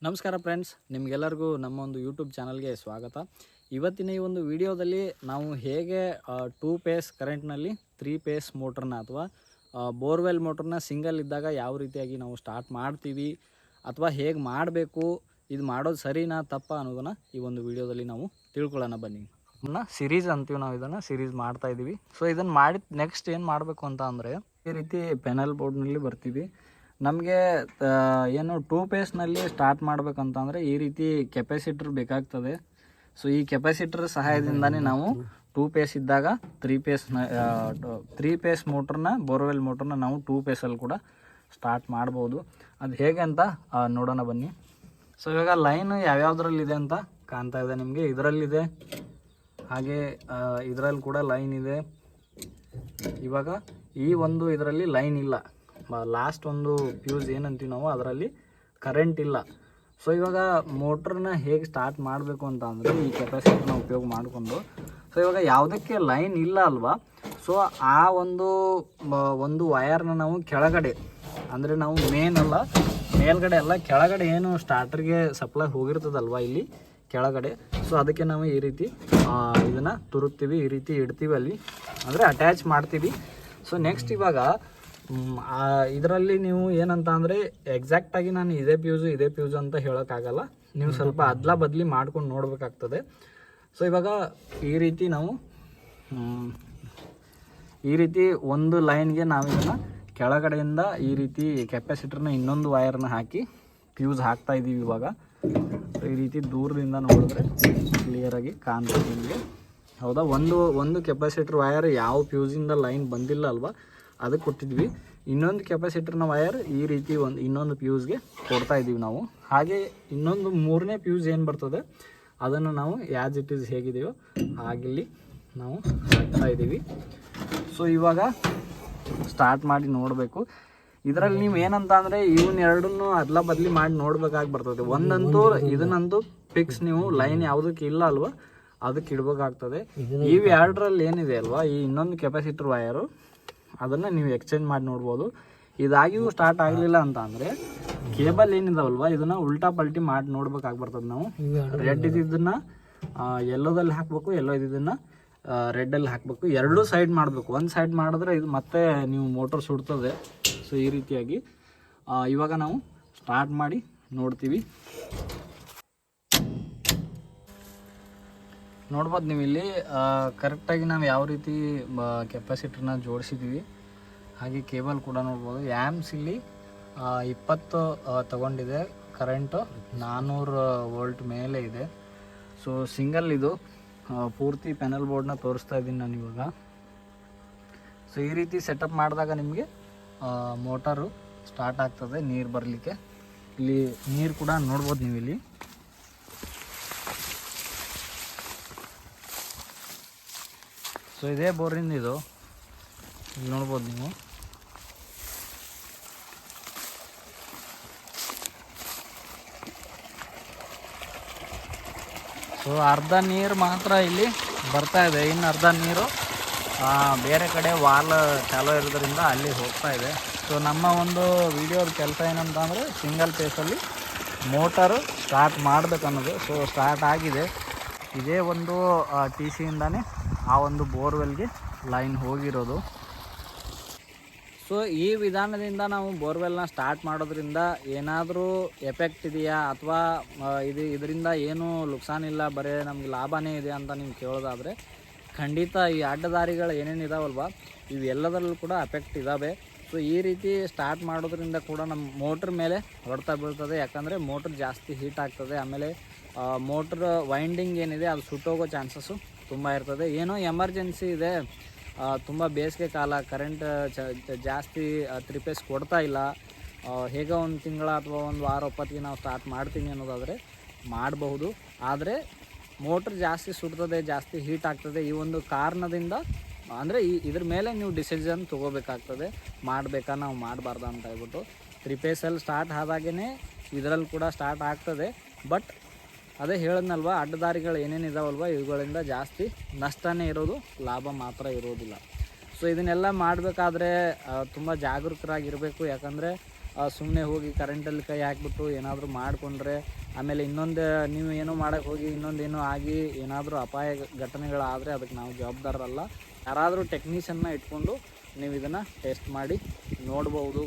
ನಮಸ್ಕಾರ ಫ್ರೆಂಡ್ಸ್, ನಿಮಗೆಲ್ಲರಿಗೂ ನಮ್ಮ ಒಂದು ಯೂಟ್ಯೂಬ್ ಚಾನಲ್ಗೆ ಸ್ವಾಗತ. ಇವತ್ತಿನ ಈ ಒಂದು ವಿಡಿಯೋದಲ್ಲಿ ನಾವು ಹೇಗೆ 2 ಫೇಸ್ ಕರೆಂಟ್ನಲ್ಲಿ 3 ಫೇಸ್ ಮೋಟ್ರನ್ನ ಅಥವಾ ಬೋರ್ವೆಲ್ ಮೋಟ್ರನ್ನ ಸಿಂಗಲ್ ಇದ್ದಾಗ ಯಾವ ರೀತಿಯಾಗಿ ನಾವು ಸ್ಟಾರ್ಟ್ ಮಾಡ್ತೀವಿ ಅಥವಾ ಹೇಗೆ ಮಾಡಬೇಕು, ಇದು ಮಾಡೋದು ಸರಿನಾ ತಪ್ಪಾ ಅನ್ನೋದನ್ನು ಈ ಒಂದು ವಿಡಿಯೋದಲ್ಲಿ ನಾವು ತಿಳ್ಕೊಳ್ಳೋಣ. ಬನ್ನಿ. ಸಿರೀಸ್ ಅಂತೀವಿ ನಾವು, ಇದನ್ನು ಸಿರೀಸ್ ಮಾಡ್ತಾ ಇದ್ದೀವಿ. ಸೊ ಇದನ್ನು ಮಾಡಿ ನೆಕ್ಸ್ಟ್ ಏನು ಮಾಡಬೇಕು ಅಂತ ಅಂದರೆ, ಈ ರೀತಿ ಪೆನಲ್ ಬೋರ್ಡ್ನಲ್ಲಿ ಬರ್ತೀವಿ. ನಮಗೆ ಏನು 2 ಫೇಸ್ನಲ್ಲಿ ಸ್ಟಾರ್ಟ್ ಮಾಡಬೇಕಂತಂದರೆ ಈ ರೀತಿ ಕೆಪಾಸಿಟರ್ ಬೇಕಾಗ್ತದೆ. ಸೊ ಈ ಕೆಪಾಸಿಟರ್ ಸಹಾಯದಿಂದನೇ ನಾವು 2 ಫೇಸ್ ಇದ್ದಾಗ 3 ಫೇಸ್ ಮೋಟ್ರನ್ನ, ಬೋರ್ವೆಲ್ ಮೋಟ್ರನ್ನ ನಾವು 2 ಫೇಸಲ್ಲಿ ಕೂಡ ಸ್ಟಾರ್ಟ್ ಮಾಡ್ಬೋದು. ಅದು ಹೇಗೆ ಅಂತ ನೋಡೋಣ ಬನ್ನಿ. ಸೊ ಇವಾಗ ಲೈನ್ ಯಾವ್ಯಾವುದ್ರಲ್ಲಿದೆ ಅಂತ ಕಾಣ್ತಾ ಇದೆ ನಿಮಗೆ. ಇದರಲ್ಲಿದೆ, ಹಾಗೆ ಇದರಲ್ಲಿ ಕೂಡ ಲೈನ್ ಇದೆ. ಇವಾಗ ಈ ಒಂದು ಇದರಲ್ಲಿ ಲೈನ್ ಇಲ್ಲ, ಲಾಸ್ಟ್ ಒಂದು ಫ್ಯೂಸ್ ಏನಂತೀವಿ ನಾವು, ಅದರಲ್ಲಿ ಕರೆಂಟ್ ಇಲ್ಲ. ಸೊ ಇವಾಗ ಮೋಟ್ರನ್ನ ಹೇಗೆ ಸ್ಟಾರ್ಟ್ ಮಾಡಬೇಕು ಅಂತ ಅಂದರೆ ಈ ಕೆಪಾಸಿಟರ್ನ ಉಪಯೋಗ ಮಾಡಿಕೊಂಡು, ಸೊ ಇವಾಗ ಯಾವುದಕ್ಕೆ ಲೈನ್ ಇಲ್ಲ ಅಲ್ವಾ, ಸೊ ಆ ಒಂದು ವಯರ್ನ ನಾವು ಕೆಳಗಡೆ, ಅಂದರೆ ನಾವು ಮೇಲ್ಗಡೆ ಅಲ್ಲ, ಕೆಳಗಡೆ ಏನು ಸ್ಟಾರ್ಟರ್ಗೆ ಸಪ್ಲೈ ಹೋಗಿರ್ತದಲ್ವ ಇಲ್ಲಿ ಕೆಳಗಡೆ, ಸೊ ಅದಕ್ಕೆ ನಾವು ಈ ರೀತಿ ಇದನ್ನು ತುರುಕ್ತೀವಿ, ಈ ರೀತಿ ಇಡ್ತೀವಿ ಅಲ್ಲಿ, ಅಂದರೆ ಅಟ್ಯಾಚ್ ಮಾಡ್ತೀವಿ. ಸೊ ನೆಕ್ಸ್ಟ್ ಇವಾಗ ಇದರಲ್ಲಿ ನೀವು ಏನಂತ ಅಂದರೆ ಎಕ್ಸಾಕ್ಟಾಗಿ ನಾನು ಇದೇ ಫ್ಯೂಸು ಅಂತ ಹೇಳೋಕ್ಕಾಗಲ್ಲ, ನೀವು ಸ್ವಲ್ಪ ಅದ್ಲ ಬದಲಿ ಮಾಡ್ಕೊಂಡು ನೋಡಬೇಕಾಗ್ತದೆ. ಸೊ ಇವಾಗ ಈ ರೀತಿ ನಾವು ಈ ರೀತಿ ಒಂದು ಲೈನ್ಗೆ ನಾವು ಇದನ್ನು ಕೆಳಗಡೆಯಿಂದ ಈ ರೀತಿ ಕೆಪಾಸಿಟರ್ನ ಇನ್ನೊಂದು ವಯರ್ನ ಹಾಕಿ ಫ್ಯೂಸ್ ಹಾಕ್ತಾ ಇದ್ದೀವಿ. ಇವಾಗ ಈ ರೀತಿ ದೂರದಿಂದ ನೋಡಿದ್ರೆ ಕ್ಲಿಯರಾಗಿ ಕಾಣ್ತದೆ ನಿಮಗೆ, ಹೌದಾ. ಒಂದು ಕೆಪಾಸಿಟರ್ ವಯರ್ ಯಾವ ಫ್ಯೂಸಿಂದ ಲೈನ್ ಬಂದಿಲ್ಲ ಅಲ್ವಾ, ಅದಕ್ಕೆ ಕೊಟ್ಟಿದ್ವಿ. ಇನ್ನೊಂದು ಕೆಪಾಸಿಟರ್ನ ವಯರ್ ಈ ರೀತಿ ಇನ್ನೊಂದು ಫ್ಯೂಸ್ಗೆ ಕೊಡ್ತಾ ಇದ್ದೀವಿ ನಾವು. ಹಾಗೆ ಇನ್ನೊಂದು 3ನೇ ಫ್ಯೂಸ್ ಏನು ಬರ್ತದೆ ಅದನ್ನು ನಾವು ಆ್ಯಸ್ ಇಟ್ ಈಸ್ ಹೇಗಿದೆಯೋ ಹಾಗಿಲ್ಲಿ ನಾವು ಹಾಕ್ತಾ ಇದ್ದೀವಿ. ಸೊ ಇವಾಗ ಸ್ಟಾರ್ಟ್ ಮಾಡಿ ನೋಡಬೇಕು. ಇದರಲ್ಲಿ ನೀವು ಏನಂತ ಅಂದರೆ ಎರಡನ್ನೂ ಅದ್ಲ ಬದಲಿ ಮಾಡಿ ನೋಡ್ಬೇಕಾಗಿ ಬರ್ತದೆ. ಒಂದಂತೂ ಇದನ್ನಂತೂ ಫಿಕ್ಸ್, ನೀವು ಲೈನ್ ಯಾವುದಕ್ಕೆ ಇಲ್ಲ ಅಲ್ವಾ ಅದಕ್ಕೆ ಇಡಬೇಕಾಗ್ತದೆ. ಎರಡರಲ್ಲಿ ಏನಿದೆ ಅಲ್ವಾ, ಈ ಇನ್ನೊಂದು ಕೆಪಾಸಿಟರ್ ವಯರು, ಅದನ್ನು ನೀವು ಎಕ್ಸ್ಚೇಂಜ್ ಮಾಡಿ ನೋಡ್ಬೋದು. ಇದಾಗಿಯೂ ಸ್ಟಾರ್ಟ್ ಆಗಲಿಲ್ಲ ಅಂತ ಅಂದರೆ ಕೇಬಲ್ ಏನಿದಾವಲ್ವ ಇದನ್ನು ಉಲ್ಟಾ ಪಲ್ಟಿ ಮಾಡಿ ನೋಡ್ಬೇಕಾಗಿ ಬರ್ತದೆ. ನಾವು ರೆಡ್ ಇದ್ದಿದ್ದನ್ನು ಯೆಲ್ಲೋದಲ್ಲಿ ಹಾಕಬೇಕು, ಯೆಲ್ಲೋ ಇದ್ದಿದ್ದನ್ನು ರೆಡ್ಡಲ್ಲಿ ಹಾಕಬೇಕು. ಎರಡೂ ಸೈಡ್ ಮಾಡಬೇಕು. ಒಂದು ಸೈಡ್ ಮಾಡಿದ್ರೆ ಇದು ಮತ್ತೆ ನೀವು ಮೋಟರ್ ಸುಡ್ತದೆ. ಸೊ ಈ ರೀತಿಯಾಗಿ ಇವಾಗ ನಾವು ಸ್ಟಾರ್ಟ್ ಮಾಡಿ ನೋಡ್ತೀವಿ. ನೋಡ್ಬೋದು ನೀವು ಇಲ್ಲಿ ಕರೆಕ್ಟಾಗಿ ನಾವು ಯಾವ ರೀತಿ ಕೆಪಾಸಿಟರ್ನ ಜೋಡಿಸಿದ್ದೀವಿ. ಹಾಗೆ ಕೇಬಲ್ ಕೂಡ ನೋಡ್ಬೋದು. ಆ್ಯಮ್ಸ್ ಇಲ್ಲಿ 20 ತಗೊಂಡಿದೆ, ಕರೆಂಟು 400 ವೋಲ್ಟ್ ಮೇಲೆ ಇದೆ. ಸೊ ಸಿಂಗಲ್ ಇದು ಪೂರ್ತಿ ಪೆನಲ್ ಬೋರ್ಡ್ನ ತೋರಿಸ್ತಾ ಇದ್ದೀನಿ ನಾನು ಇವಾಗ. ಸೊ ಈ ರೀತಿ ಸೆಟಪ್ ಮಾಡಿದಾಗ ನಿಮಗೆ ಮೋಟಾರು ಸ್ಟಾರ್ಟ್ ಆಗ್ತದೆ ನೀರು ಬರಲಿಕ್ಕೆ. ಇಲ್ಲಿ ನೀರು ಕೂಡ ನೋಡ್ಬೋದು ನೀವು ಇಲ್ಲಿ. ಸೊ ಇದೇ ಬೋರಿಂದ ಇದು, ಇಲ್ಲಿ ನೋಡ್ಬೋದು ನೀವು. ಸೊ ಅರ್ಧ ನೀರು ಮಾತ್ರ ಇಲ್ಲಿ ಬರ್ತಾ ಇದೆ, ಇನ್ನು ಅರ್ಧ ನೀರು ಬೇರೆ ಕಡೆ ವಾಲ್ ಚಾಲೋ ಇರೋದ್ರಿಂದ ಅಲ್ಲಿ ಹೋಗ್ತಾ ಇದೆ. ಸೊ ನಮ್ಮ ಒಂದು ವಿಡಿಯೋದ ಕೆಲಸ ಏನಂತ ಅಂದರೆ ಸಿಂಗಲ್ ಫೇಸಲ್ಲಿ ಮೋಟರು ಸ್ಟಾರ್ಟ್ ಮಾಡಬೇಕನ್ನೋದು. ಸೊ ಸ್ಟಾರ್ಟ್ ಆಗಿದೆ. ಇದೇ ಒಂದು ಟಿ ಸಿಯಿಂದಾನೇ ಆ ಒಂದು ಬೋರ್ವೆಲ್ಗೆ ಲೈನ್ ಹೋಗಿರೋದು. ಸೊ ಈ ವಿಧಾನದಿಂದ ನಾವು ಬೋರ್ವೆಲ್ನ ಸ್ಟಾರ್ಟ್ ಮಾಡೋದ್ರಿಂದ ಏನಾದರೂ ಎಫೆಕ್ಟ್ ಇದೆಯಾ ಅಥವಾ ಇದರಿಂದ ಏನೂ ನುಕ್ಸಾನಿಲ್ಲ, ಬರೀ ನಮ್ಗೆ ಲಾಭನೇ ಇದೆ ಅಂತ ನೀವು ಕೇಳೋದಾದರೆ, ಖಂಡಿತ ಈ ಅಡ್ಡದಾರಿಗಳು ಏನೇನು ಇದಾವಲ್ವ ಇವೆಲ್ಲದರಲ್ಲೂ ಕೂಡ ಎಫೆಕ್ಟ್ ಇದ್ದಾವೆ. ಸೊ ಈ ರೀತಿ ಸ್ಟಾರ್ಟ್ ಮಾಡೋದ್ರಿಂದ ಕೂಡ ನಮ್ಮ ಮೋಟ್ರ್ ಮೇಲೆ ಹೊಡೆತ ಬೀಳ್ತದೆ. ಯಾಕಂದರೆ ಮೋಟ್ರ್ ಜಾಸ್ತಿ ಹೀಟ್ ಆಗ್ತದೆ. ಆಮೇಲೆ ಮೋಟ್ರ್ ವೈಂಡಿಂಗ್ ಏನಿದೆ ಅದು ಸುಟ್ಟೋಗೋ ಚಾನ್ಸಸ್ಸು ತುಂಬ ಇರ್ತದೆ. ಏನೋ ಎಮರ್ಜೆನ್ಸಿ ಇದೆ, ತುಂಬ ಬೇಸಿಗೆ ಕಾಲ, ಕರೆಂಟ್ ಜಾಸ್ತಿ 3 ಫೇಸ್ ಕೊಡ್ತಾ ಇಲ್ಲ, ಹೇಗೋ ಒಂದು ತಿಂಗಳ ಅಥವಾ ಒಂದು ವಾರ ಒಪ್ಪತ್ತಿಗೆ ನಾವು ಸ್ಟಾರ್ಟ್ ಮಾಡ್ತೀನಿ ಅನ್ನೋದಾದರೆ ಮಾಡಬಹುದು. ಆದರೆ ಮೋಟ್ರ್ ಜಾಸ್ತಿ ಸುಡ್ತದೆ, ಜಾಸ್ತಿ ಹೀಟ್ ಆಗ್ತದೆ. ಈ ಒಂದು ಕಾರಣದಿಂದ ಅಂದರೆ ಇದ್ರ ಮೇಲೆ ನೀವು ಡಿಸಿಷನ್ ತೊಗೋಬೇಕಾಗ್ತದೆ, ಮಾಡಬೇಕಾ ನಾವು ಮಾಡಬಾರ್ದ ಅಂತ ಹೇಳ್ಬಿಟ್ಟು. 3 ಫೇಸಲ್ಲಿ ಸ್ಟಾರ್ಟ್ ಆದಾಗೇ ಇದರಲ್ಲಿ ಕೂಡ ಸ್ಟಾರ್ಟ್ ಆಗ್ತದೆ. ಬಟ್ ಅದೇ ಹೇಳಿದ್ನಲ್ವ, ಅಡ್ಡದಾರಿಗಳು ಏನೇನು ಇದಾವಲ್ವ ಇವುಗಳಿಂದ ಜಾಸ್ತಿ ನಷ್ಟನೇ ಇರೋದು, ಲಾಭ ಮಾತ್ರ ಇರೋದಿಲ್ಲ. ಸೊ ಇದನ್ನೆಲ್ಲ ಮಾಡಬೇಕಾದ್ರೆ ತುಂಬ ಜಾಗರೂಕರಾಗಿರಬೇಕು. ಯಾಕಂದರೆ ಸುಮ್ಮನೆ ಹೋಗಿ ಕರೆಂಟಲ್ಲಿ ಕೈ ಹಾಕ್ಬಿಟ್ಟು ಏನಾದರೂ ಮಾಡಿಕೊಂಡ್ರೆ ಆಮೇಲೆ ಇನ್ನೊಂದು ನೀವು ಏನೋ ಮಾಡೋಕ್ಕೆ ಹೋಗಿ ಇನ್ನೊಂದೇನೋ ಆಗಿ ಏನಾದರೂ ಅಪಾಯ ಘಟನೆಗಳಾದರೆ ಅದಕ್ಕೆ ನಾವು ಜವಾಬ್ದಾರರಲ್ಲ. ಯಾರಾದರೂ ಟೆಕ್ನಿಷಿಯನ್ನ ಇಟ್ಕೊಂಡು ನೀವು ಇದನ್ನು ಟೆಸ್ಟ್ ಮಾಡಿ ನೋಡ್ಬೋದು.